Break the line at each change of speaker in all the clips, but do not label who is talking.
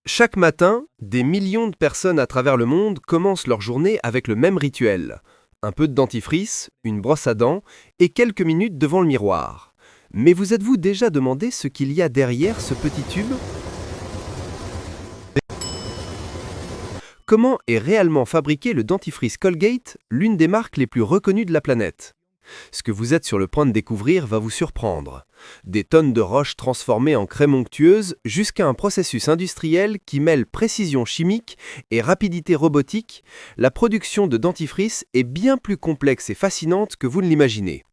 Chaque matin, des millions de personnes à travers le monde commencent leur journée avec le même rituel. Un peu de dentifrice, une brosse à dents et quelques minutes devant le miroir. Mais vous êtes-vous déjà demandé ce qu'il y a derrière ce petit tube? Comment est réellement fabriqué le dentifrice Colgate, l'une des marques les plus reconnues de la planète? Ce que vous êtes sur le point de découvrir va vous surprendre. Des tonnes de roches transformées en crème onctueuse jusqu'à un processus industriel qui mêle précision chimique et rapidité robotique, la production de dentifrice est bien plus complexe et fascinante que vous ne l'imaginez.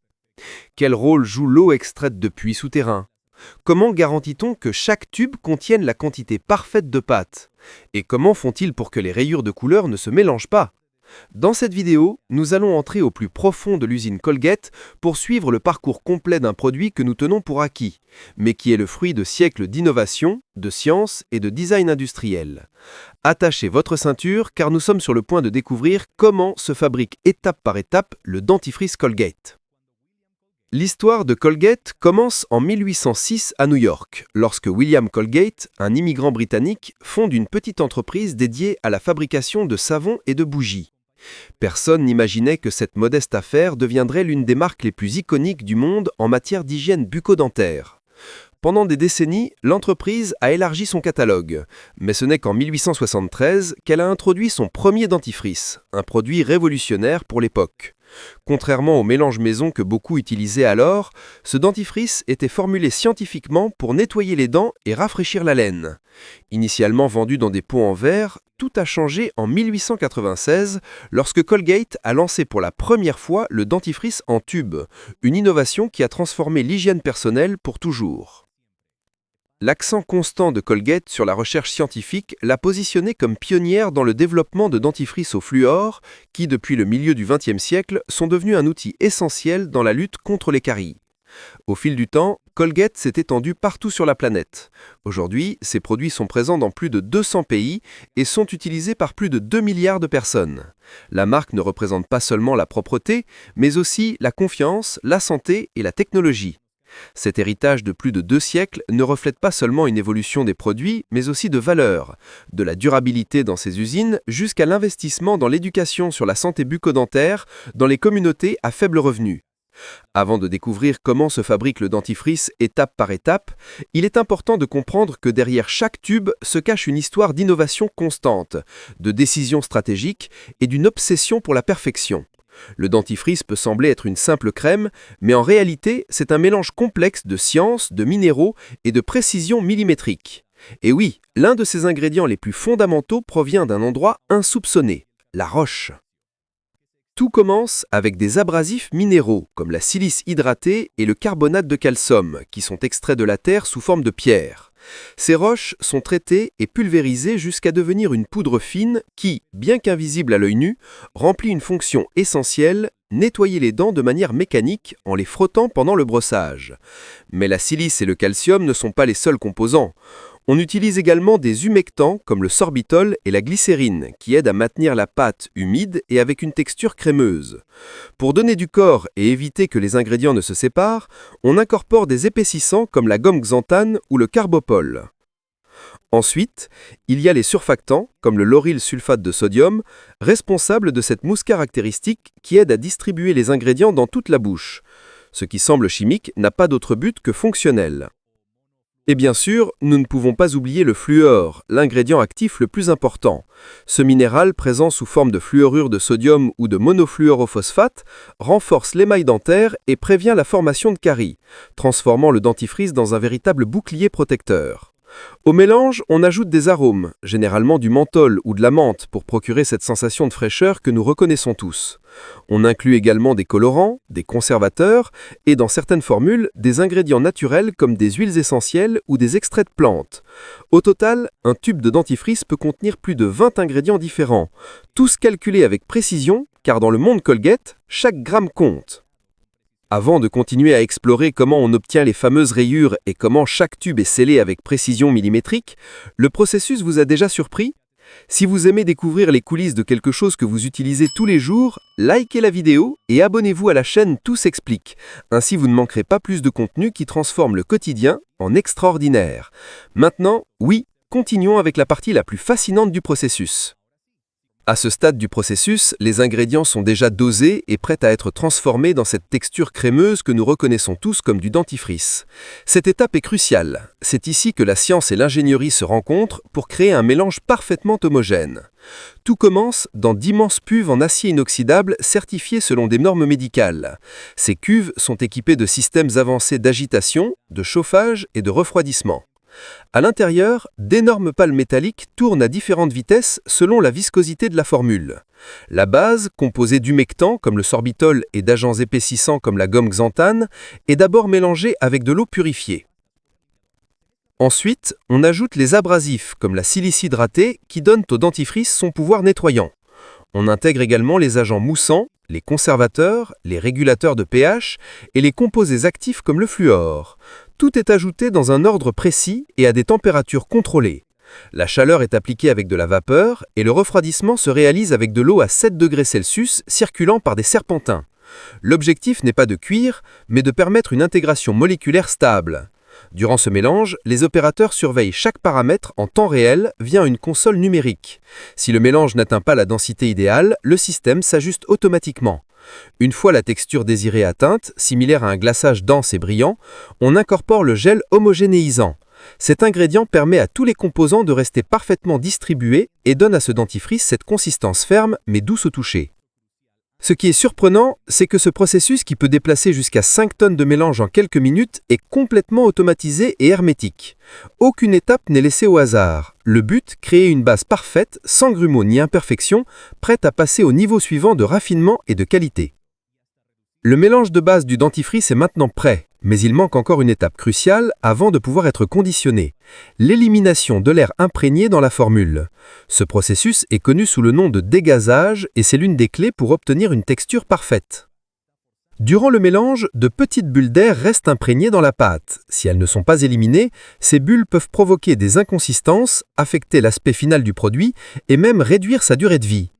Quel rôle joue l'eau extraite de puits souterrains? Comment garantit-on que chaque tube contienne la quantité parfaite de pâte? Et comment font-ils pour que les rayures de couleur ne se mélangent pas? Dans cette vidéo, nous allons entrer au plus profond de l'usine Colgate pour suivre le parcours complet d'un produit que nous tenons pour acquis, mais qui est le fruit de siècles d'innovation, de science et de design industriel. Attachez votre ceinture car nous sommes sur le point de découvrir comment se fabrique étape par étape le dentifrice Colgate. L'histoire de Colgate commence en 1806 à New York, lorsque William Colgate, un immigrant britannique, fonde une petite entreprise dédiée à la fabrication de savon et de bougies. Personne n'imaginait que cette modeste affaire deviendrait l'une des marques les plus iconiques du monde en matière d'hygiène bucco-dentaire. Pendant des décennies, l'entreprise a élargi son catalogue, mais ce n'est qu'en 1873 qu'elle a introduit son premier dentifrice, un produit révolutionnaire pour l'époque. Contrairement au mélange maison que beaucoup utilisaient alors, ce dentifrice était formulé scientifiquement pour nettoyer les dents et rafraîchir la laine. Initialement vendu dans des pots en verre, tout a changé en 1896 lorsque Colgate a lancé pour la première fois le dentifrice en tube, une innovation qui a transformé l'hygiène personnelle pour toujours. L'accent constant de Colgate sur la recherche scientifique l'a positionnée comme pionnière dans le développement de dentifrices au fluor qui, depuis le milieu du XXe siècle, sont devenus un outil essentiel dans la lutte contre les caries. Au fil du temps, Colgate s'est étendu partout sur la planète. Aujourd'hui, ces produits sont présents dans plus de 200 pays et sont utilisés par plus de 2 milliards de personnes. La marque ne représente pas seulement la propreté, mais aussi la confiance, la santé et la technologie. Cet héritage de plus de 2 siècles ne reflète pas seulement une évolution des produits, mais aussi de valeurs, de la durabilité dans ces usines jusqu'à l'investissement dans l'éducation sur la santé bucco-dentaire dans les communautés à faible revenu. Avant de découvrir comment se fabrique le dentifrice étape par étape, il est important de comprendre que derrière chaque tube se cache une histoire d'innovation constante, de décisions stratégiques et d'une obsession pour la perfection. Le dentifrice peut sembler être une simple crème, mais en réalité, c'est un mélange complexe de science, de minéraux et de précision millimétrique. Et oui, l'un de ces ingrédients les plus fondamentaux provient d'un endroit insoupçonné, la roche. Tout commence avec des abrasifs minéraux, comme la silice hydratée et le carbonate de calcium, qui sont extraits de la terre sous forme de pierre. Ces roches sont traitées et pulvérisées jusqu'à devenir une poudre fine qui, bien qu'invisible à l'œil nu, remplit une fonction essentielle, nettoyer les dents de manière mécanique en les frottant pendant le brossage. Mais la silice et le calcium ne sont pas les seuls composants. On utilise également des humectants comme le sorbitol et la glycérine qui aident à maintenir la pâte humide et avec une texture crémeuse. Pour donner du corps et éviter que les ingrédients ne se séparent, on incorpore des épaississants comme la gomme xanthane ou le carbopol. Ensuite, il y a les surfactants, comme le lauryl sulfate de sodium, responsables de cette mousse caractéristique qui aide à distribuer les ingrédients dans toute la bouche. Ce qui semble chimique n'a pas d'autre but que fonctionnel. Et bien sûr, nous ne pouvons pas oublier le fluor, l'ingrédient actif le plus important. Ce minéral, présent sous forme de fluorure de sodium ou de monofluorophosphate, renforce l'émail dentaire et prévient la formation de caries, transformant le dentifrice dans un véritable bouclier protecteur. Au mélange, on ajoute des arômes, généralement du menthol ou de la menthe pour procurer cette sensation de fraîcheur que nous reconnaissons tous. On inclut également des colorants, des conservateurs et dans certaines formules, des ingrédients naturels comme des huiles essentielles ou des extraits de plantes. Au total, un tube de dentifrice peut contenir plus de 20 ingrédients différents, tous calculés avec précision car dans le monde Colgate, chaque gramme compte. Avant de continuer à explorer comment on obtient les fameuses rayures et comment chaque tube est scellé avec précision millimétrique, le processus vous a déjà surpris? Si vous aimez découvrir les coulisses de quelque chose que vous utilisez tous les jours, likez la vidéo et abonnez-vous à la chaîne Tout s'explique. Ainsi vous ne manquerez pas plus de contenu qui transforme le quotidien en extraordinaire. Maintenant, oui, continuons avec la partie la plus fascinante du processus. À ce stade du processus, les ingrédients sont déjà dosés et prêts à être transformés dans cette texture crémeuse que nous reconnaissons tous comme du dentifrice. Cette étape est cruciale. C'est ici que la science et l'ingénierie se rencontrent pour créer un mélange parfaitement homogène. Tout commence dans d'immenses cuves en acier inoxydable certifiées selon des normes médicales. Ces cuves sont équipées de systèmes avancés d'agitation, de chauffage et de refroidissement. À l'intérieur, d'énormes pales métalliques tournent à différentes vitesses selon la viscosité de la formule. La base, composée d'humectants comme le sorbitol et d'agents épaississants comme la gomme xanthane, est d'abord mélangée avec de l'eau purifiée. Ensuite, on ajoute les abrasifs comme la silice hydratée qui donnent au dentifrice son pouvoir nettoyant. On intègre également les agents moussants, les conservateurs, les régulateurs de pH et les composés actifs comme le fluor. Tout est ajouté dans un ordre précis et à des températures contrôlées. La chaleur est appliquée avec de la vapeur et le refroidissement se réalise avec de l'eau à 7 degrés Celsius circulant par des serpentins. L'objectif n'est pas de cuire, mais de permettre une intégration moléculaire stable. Durant ce mélange, les opérateurs surveillent chaque paramètre en temps réel via une console numérique. Si le mélange n'atteint pas la densité idéale, le système s'ajuste automatiquement. Une fois la texture désirée atteinte, similaire à un glaçage dense et brillant, on incorpore le gel homogénéisant. Cet ingrédient permet à tous les composants de rester parfaitement distribués et donne à ce dentifrice cette consistance ferme mais douce au toucher. Ce qui est surprenant, c'est que ce processus qui peut déplacer jusqu'à 5 tonnes de mélange en quelques minutes est complètement automatisé et hermétique. Aucune étape n'est laissée au hasard. Le but, créer une base parfaite, sans grumeaux ni imperfections, prête à passer au niveau suivant de raffinement et de qualité. Le mélange de base du dentifrice est maintenant prêt, mais il manque encore une étape cruciale avant de pouvoir être conditionné, l'élimination de l'air imprégné dans la formule. Ce processus est connu sous le nom de dégazage et c'est l'une des clés pour obtenir une texture parfaite. Durant le mélange, de petites bulles d'air restent imprégnées dans la pâte. Si elles ne sont pas éliminées, ces bulles peuvent provoquer des inconsistances, affecter l'aspect final du produit et même réduire sa durée de vie.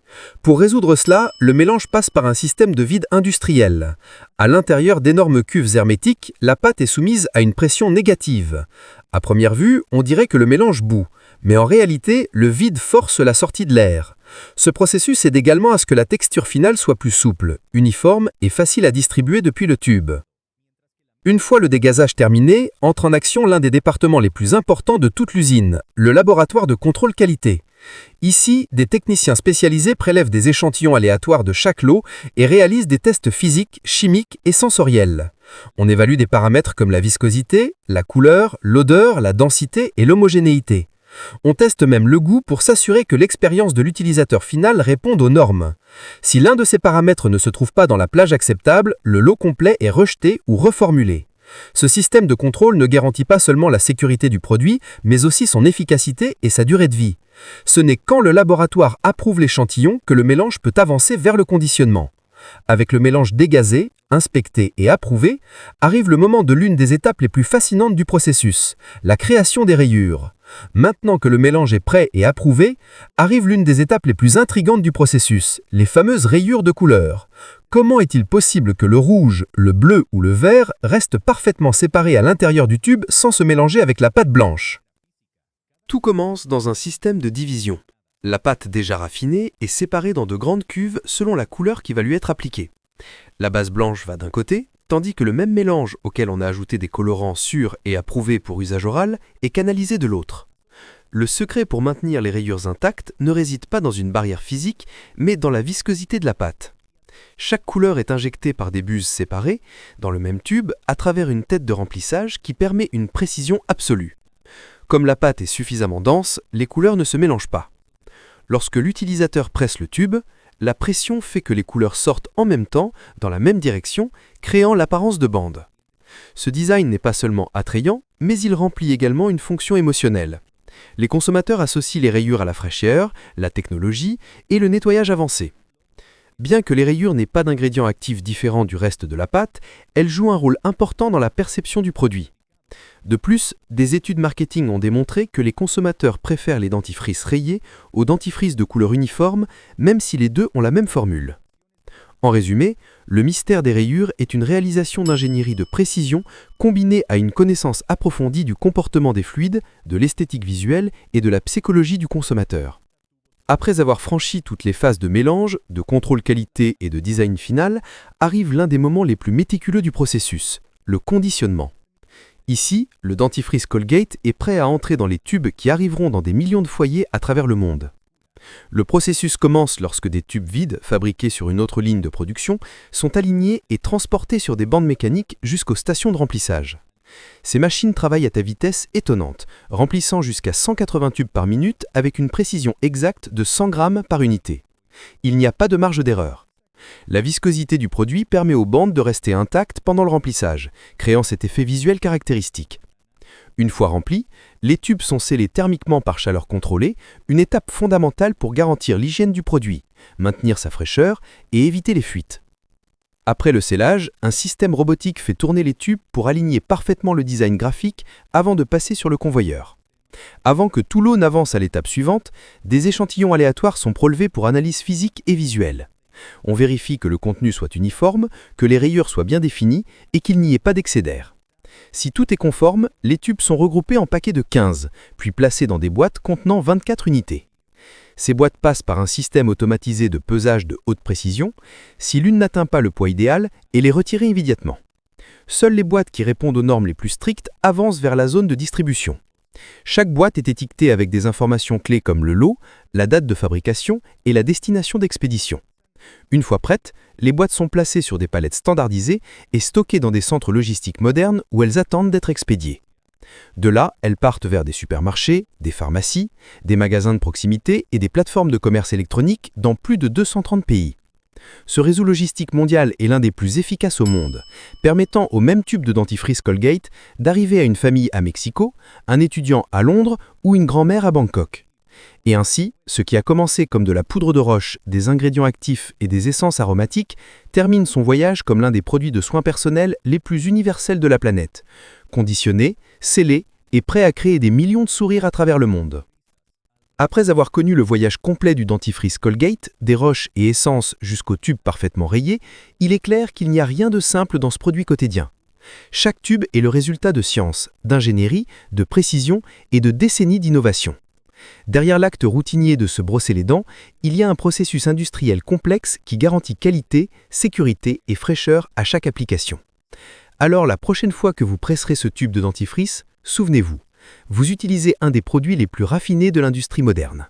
Pour résoudre cela, le mélange passe par un système de vide industriel. À l'intérieur d'énormes cuves hermétiques, la pâte est soumise à une pression négative. À première vue, on dirait que le mélange bout, mais en réalité, le vide force la sortie de l'air. Ce processus aide également à ce que la texture finale soit plus souple, uniforme et facile à distribuer depuis le tube. Une fois le dégazage terminé, entre en action l'un des départements les plus importants de toute l'usine, le laboratoire de contrôle qualité. Ici, des techniciens spécialisés prélèvent des échantillons aléatoires de chaque lot et réalisent des tests physiques, chimiques et sensoriels. On évalue des paramètres comme la viscosité, la couleur, l'odeur, la densité et l'homogénéité. On teste même le goût pour s'assurer que l'expérience de l'utilisateur final réponde aux normes. Si l'un de ces paramètres ne se trouve pas dans la plage acceptable, le lot complet est rejeté ou reformulé. Ce système de contrôle ne garantit pas seulement la sécurité du produit, mais aussi son efficacité et sa durée de vie. Ce n'est quand le laboratoire approuve l'échantillon que le mélange peut avancer vers le conditionnement. Avec le mélange dégazé, inspecté et approuvé, arrive le moment de l'une des étapes les plus fascinantes du processus, la création des rayures. Maintenant que le mélange est prêt et approuvé, arrive l'une des étapes les plus intrigantes du processus, les fameuses rayures de couleur. Comment est-il possible que le rouge, le bleu ou le vert restent parfaitement séparés à l'intérieur du tube sans se mélanger avec la pâte blanche ?
Tout commence dans un système de division. La pâte déjà raffinée est séparée dans de grandes cuves selon la couleur qui va lui être appliquée. La base blanche va d'un côté, tandis que le même mélange auquel on a ajouté des colorants sûrs et approuvés pour usage oral est canalisé de l'autre. Le secret pour maintenir les rayures intactes ne réside pas dans une barrière physique, mais dans la viscosité de la pâte. Chaque couleur est injectée par des buses séparées, dans le même tube, à travers une tête de remplissage qui permet une précision absolue. Comme la pâte est suffisamment dense, les couleurs ne se mélangent pas. Lorsque l'utilisateur presse le tube, la pression fait que les couleurs sortent en même temps, dans la même direction, créant l'apparence de bande. Ce design n'est pas seulement attrayant, mais il remplit également une fonction émotionnelle. Les consommateurs associent les rayures à la fraîcheur, la technologie et le nettoyage avancé. Bien que les rayures n'aient pas d'ingrédients actifs différents du reste de la pâte, elles jouent un rôle important dans la perception du produit. De plus, des études marketing ont démontré que les consommateurs préfèrent les dentifrices rayés aux dentifrices de couleur uniforme, même si les deux ont la même formule. En résumé, le mystère des rayures est une réalisation d'ingénierie de précision combinée à une connaissance approfondie du comportement des fluides, de l'esthétique visuelle et de la psychologie du consommateur. Après avoir franchi toutes les phases de mélange, de contrôle qualité et de design final, arrive l'un des moments les plus méticuleux du processus, le conditionnement. Ici, le dentifrice Colgate est prêt à entrer dans les tubes qui arriveront dans des millions de foyers à travers le monde. Le processus commence lorsque des tubes vides, fabriqués sur une autre ligne de production, sont alignés et transportés sur des bandes mécaniques jusqu'aux stations de remplissage. Ces machines travaillent à ta vitesse étonnante, remplissant jusqu'à 180 tubes par minute avec une précision exacte de 100 grammes par unité. Il n'y a pas de marge d'erreur. La viscosité du produit permet aux bandes de rester intactes pendant le remplissage, créant cet effet visuel caractéristique. Une fois remplis, les tubes sont scellés thermiquement par chaleur contrôlée, une étape fondamentale pour garantir l'hygiène du produit, maintenir sa fraîcheur et éviter les fuites. Après le scellage, un système robotique fait tourner les tubes pour aligner parfaitement le design graphique avant de passer sur le convoyeur. Avant que tout lot n'avance à l'étape suivante, des échantillons aléatoires sont prélevés pour analyse physique et visuelle. On vérifie que le contenu soit uniforme, que les rayures soient bien définies et qu'il n'y ait pas d'excès d'air. Si tout est conforme, les tubes sont regroupés en paquets de 15, puis placés dans des boîtes contenant 24 unités. Ces boîtes passent par un système automatisé de pesage de haute précision. Si l'une n'atteint pas le poids idéal, elle est retirée immédiatement. Seules les boîtes qui répondent aux normes les plus strictes avancent vers la zone de distribution. Chaque boîte est étiquetée avec des informations clés comme le lot, la date de fabrication et la destination d'expédition. Une fois prêtes, les boîtes sont placées sur des palettes standardisées et stockées dans des centres logistiques modernes où elles attendent d'être expédiées. De là, elles partent vers des supermarchés, des pharmacies, des magasins de proximité et des plateformes de commerce électronique dans plus de 230 pays. Ce réseau logistique mondial est l'un des plus efficaces au monde, permettant au même tube de dentifrice Colgate d'arriver à une famille à Mexico, un étudiant à Londres ou une grand-mère à Bangkok. Et ainsi, ce qui a commencé comme de la poudre de roche, des ingrédients actifs et des essences aromatiques termine son voyage comme l'un des produits de soins personnels les plus universels de la planète, conditionné, scellé et prêt à créer des millions de sourires à travers le monde. Après avoir connu le voyage complet du dentifrice Colgate, des roches et essences jusqu'au tube parfaitement rayé, il est clair qu'il n'y a rien de simple dans ce produit quotidien. Chaque tube est le résultat de science, d'ingénierie, de précision et de décennies d'innovation. Derrière l'acte routinier de se brosser les dents, il y a un processus industriel complexe qui garantit qualité, sécurité et fraîcheur à chaque application. Alors la prochaine fois que vous presserez ce tube de dentifrice, souvenez-vous, vous utilisez un des produits les plus raffinés de l'industrie moderne.